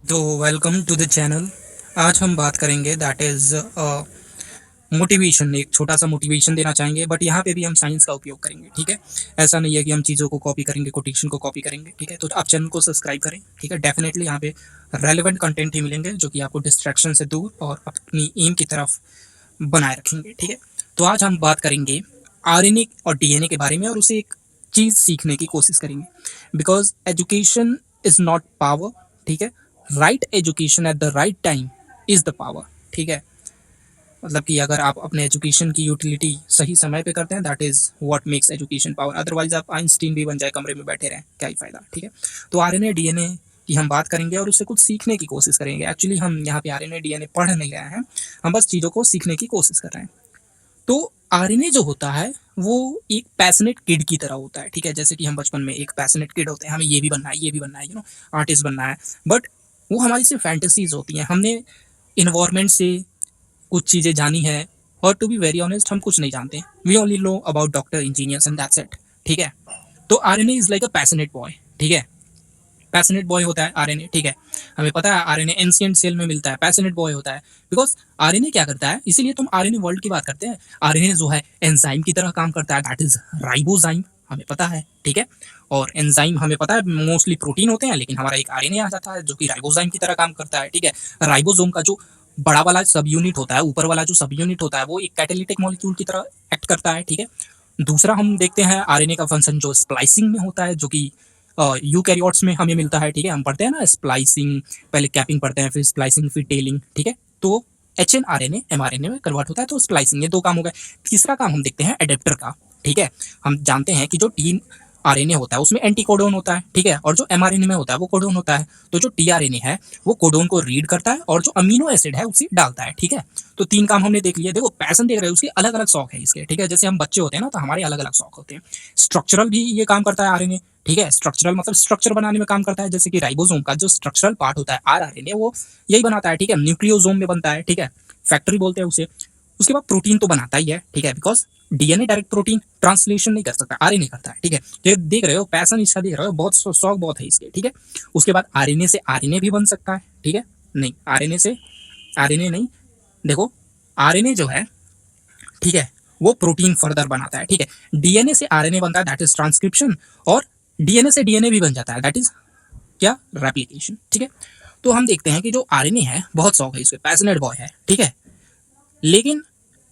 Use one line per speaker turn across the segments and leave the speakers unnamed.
तो welcome to the channel. आज हम बात करेंगे दैट इज़ मोटिवेशन। एक छोटा सा मोटिवेशन देना चाहेंगे, बट यहाँ पे भी हम साइंस का उपयोग करेंगे। ठीक है, ऐसा नहीं है कि हम चीज़ों को कॉपी करेंगे, कोटेशन को कॉपी करेंगे। ठीक है, तो आप चैनल को सब्सक्राइब करें। ठीक है, डेफिनेटली यहाँ पे रेलिवेंट कंटेंट ही मिलेंगे जो कि आपको डिस्ट्रैक्शन से दूर और अपनी एम की तरफ बनाए रखेंगे। ठीक है, तो आज हम बात करेंगे आरएनए और डीएनए के बारे में और उसे एक चीज़ सीखने की कोशिश करेंगे। Because education is not power. ठीक है, right education at the right time is the power. ठीक है, मतलब कि अगर आप अपने एजुकेशन की यूटिलिटी सही समय पे करते हैं, that is what makes education power. Otherwise आप आइंस्टीन भी बन जाए, कमरे में बैठे रहें, क्या ही फायदा। ठीक है, तो आरएनए डीएनए की हम बात करेंगे और उससे कुछ सीखने की कोशिश करेंगे। एक्चुअली हम यहाँ पे आरएनए डीएनए पढ़ नहीं रहे हैं, हम बस चीज़ों को सीखने की कोशिश कर रहे हैं। तो आरएनए जो होता है वो एक पैशनेट किड की तरह होता है। ठीक है, जैसे कि हम बचपन में एक पैशनेट किड होते हैं, हमें ये भी बनना है, ये भी बनना है, आर्टिस्ट बनना है। बट वो हमारी सिर्फ फैंटेसीज होती हैं। हमने इन्वायरमेंट से कुछ चीज़ें जानी है, और टू बी वेरी ऑनेस्ट हम कुछ नहीं जानते। We only know about doctor, engineers and that's it. ठीक है, तो RNA is like a passionate boy. ठीक है, पैशनेट बॉय होता है आरएनए। ठीक है, हमें पता है आरएनए एंशिएंट सेल में मिलता है, पैशनेट बॉय होता है। बिकॉज आरएनए क्या करता है, इसीलिए तुम आरएनए वर्ल्ड की बात करते हैं। आरएनए जो है एंजाइम की तरह काम करता है, दैट इज राइबोजाइम, हमें पता है। ठीक है, और एंजाइम हमें पता है मोस्टली प्रोटीन होते हैं, लेकिन हमारा एक आरएनए आ जाता है जो कि राइबोजाइम की तरह काम करता है। ठीक है, राइबोसोम का जो बड़ा वाला सब यूनिट होता है, ऊपर वाला जो सब यूनिट होता है, वो एक कैटालिटिक मॉलिक्यूल की तरह एक्ट करता है। ठीक है, दूसरा हम देखते हैं आरएनए का फंक्शन जो स्प्लाइसिंग में होता है, जो कि यूकैरियोट्स में हमें मिलता है। ठीक है, हम पढ़ते हैं ना स्प्लाइसिंग, पहले कैपिंग पढ़ते हैं, फिर स्प्लाइसिंग, फिर टेलिंग। ठीक है, तो H N R N A M R N A में कन्वर्ट होता है, तो स्प्लाइसिंग, ये दो काम हो गए। तीसरा काम हम देखते हैं एडेप्टर का। ठीक है, हम जानते हैं कि जो टी आरएनए होता है उसमें एंटी कोडोन होता है। ठीक है, और जो एमआरएनए में होता है वो कोडोन होता है। तो जो टीआरएनए है वो कोडोन को रीड करता है और जो अमीनो एसिड है उसे डालता है। ठीक है, तो तीन काम हमने देख लिए। देखो पैशन देख रहे हो, उसके अलग अलग शौक है इसके। ठीक है, जैसे हम बच्चे होते हैं ना, तो हमारे अलग अलग शौक होते हैं। स्ट्रक्चरल भी ये काम करता है आरएनए। ठीक है, स्ट्रक्चरल मतलब स्ट्रक्चर बनाने में काम करता है, जैसे कि राइबोसोम का जो स्ट्रक्चरल पार्ट होता है आरआरएनए, वो यही बनाता है। ठीक है, न्यूक्लियोसोम में बनता है। ठीक है, फैक्ट्री बोलते हैं उसे। उसके बाद प्रोटीन तो बनाता ही है। ठीक है, because DNA direct protein translation नहीं कर सकता, आरएनए करता है। ठीक है, ये देख रहे हो, पैशन इच्छा देख रहे हो, बहुत शौक बहुत है इसके। ठीक है, उसके बाद आरएनए से आरएनए भी बन सकता है। ठीक है, नहीं आरएनए से आरएनए नहीं, देखो आरएनए जो है, ठीक है, वो प्रोटीन फर्दर बनाता है। ठीक है, डीएनए से आरएनए बनता है, दैट इज ट्रांसक्रिप्शन। और डीएनए से डीएनए भी बन जाता है, दैट इज क्या, रेप्लिकेशन। ठीक है, तो हम देखते हैं कि जो आरएनए है बहुत शौक है इसके, पैशनेट बॉय है। ठीक है, लेकिन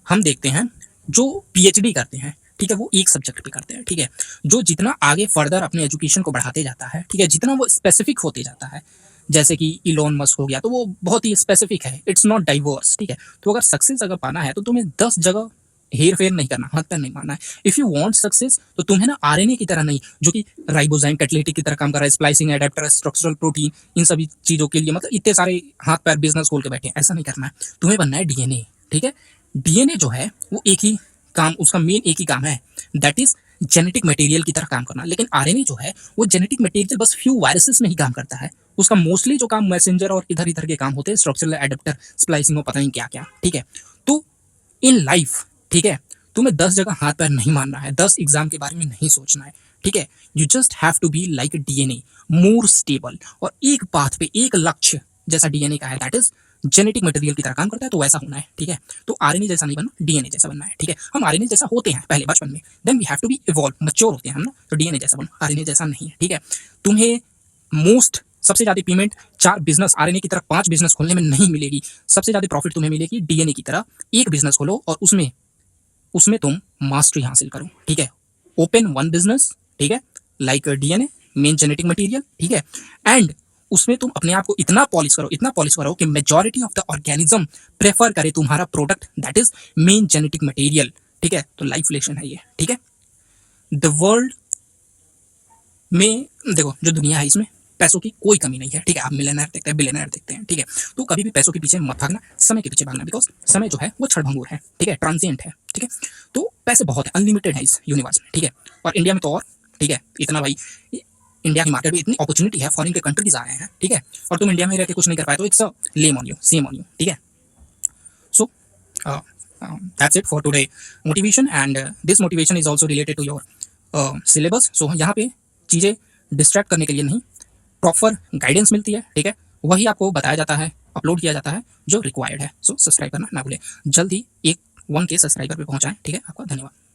हम देखते हैं जो पीएचडी करते हैं, ठीक है, वो एक सब्जेक्ट पे करते हैं। ठीक है, जो जितना आगे फर्दर अपने एजुकेशन को बढ़ाते जाता है, ठीक है, जितना वो स्पेसिफिक होते जाता है, जैसे कि इलोन मस्क हो गया, तो वो बहुत ही स्पेसिफिक है, इट्स नॉट डाइवर्स। ठीक है, तो अगर सक्सेस अगर पाना है तो तुम्हें 10 जगह हेर फेर नहीं करना, हाथ पैर नहीं मारना है। इफ यू वांट सक्सेस तो तुम्हें ना आरएनए की तरह नहीं, जो कि राइबोजाइम कैटलिटिक की तरह काम कर रहा है, स्प्लाइसिंग, एडेप्टर, स्ट्रक्चरल प्रोटीन, इन सभी चीजों के लिए मतलब इतने सारे हाथ पैर बिजनेस खोल के बैठे हैं, ऐसा नहीं करना है। तुम्हें बनना है डीएनए। ठीक है, डीएनए जो है वो एक ही काम, उसका मेन एक ही काम है, दैट इज जेनेटिक मटेरियल की तरह काम करना। लेकिन आरएनए जो है वो जेनेटिक मटेरियल बस फ्यू वायरसेस में ही काम करता है। उसका मोस्टली जो काम मैसेंजर और इधर इधर के काम होते हैं, स्ट्रक्चरल, एडेप्टर, स्प्लाइसिंग और पता नहीं क्या क्या। ठीक है, तो इन लाइफ, ठीक है, तुम्हें 10 जगह हाथ पैर नहीं मारना है, 10 एग्जाम के बारे में नहीं सोचना है। ठीक है, you just have to be like DNA, more stable, और एक पाथ पे, एक लक्ष्य जैसा डीएनए का है, दैट इज जेनेटिक मटेरियल की तरह काम करता है, तो वैसा होना है। ठीक है, तो आरएनए जैसा नहीं बनना, डीएनए जैसा बनना है। ठीक है, हम आरएनए जैसा होते हैं पहले बचपन में, then we have to be evolve, mature होते हैं हम ना, तो डीएनए जैसा बनो, आरएनए जैसा नहीं है। ठीक है, तुम्हें मोस्ट सबसे ज्यादा पेमेंट 4 बिजनेस आरएनए की तरह 5 बिजनेस खोलने में नहीं मिलेगी। सबसे ज्यादा प्रॉफिट तुम्हें मिलेगी डीएनए की तरह, एक बिजनेस खोलो और उसमें उसमें तुम मास्टरी हासिल करो। ठीक है, ओपन वन बिजनेस, ठीक है, like DNA, main genetic material. ठीक है, एंड उसमें तुम अपने आप को इतना पॉलिश करो, इतना पॉलिश करो कि majority of the organism prefer करे तुम्हारा product, that is main genetic material. ठीक है, तो लाइफ लेसन है ये। ठीक है, द वर्ल्ड में देखो जो दुनिया है इसमें पैसों की कोई कमी नहीं है। ठीक है, आप मिलियनर देखते हैं, बिलियनर देखते हैं। ठीक है, तो कभी भी पैसों के पीछे मत भागना, समय के पीछे भागना, बिकॉज समय जो है वो क्षणभंगुर है। ठीक है, ट्रांजिएंट है। ठीक है, तो पैसे बहुत है, अनलिमिटेड है इस यूनिवर्स में। ठीक है, और इंडिया में तो और, ठीक है, इतना भाई, इंडिया की मार्केट में इतनी अपॉर्चुनिटी है, फॉरेन के कंट्रीज आ रहे हैं। ठीक है, और तुम इंडिया में रह के कुछ नहीं कर पाए तो it's lame on you, same on you. ठीक है, सो that's it for today motivation, and this motivation is also related to your syllabus. So यहाँ पे चीज़ें डिस्ट्रैक्ट करने के लिए नहीं, प्रॉपर गाइडेंस मिलती है। ठीक है, वही आपको बताया जाता है, अपलोड किया जाता है जो रिक्वायर्ड है। सो सब्सक्राइब करना ना भूलें। जल्द ही एक 1K सब्सक्राइबर पे पहुँचाएँ, ठीक है? आपका धन्यवाद।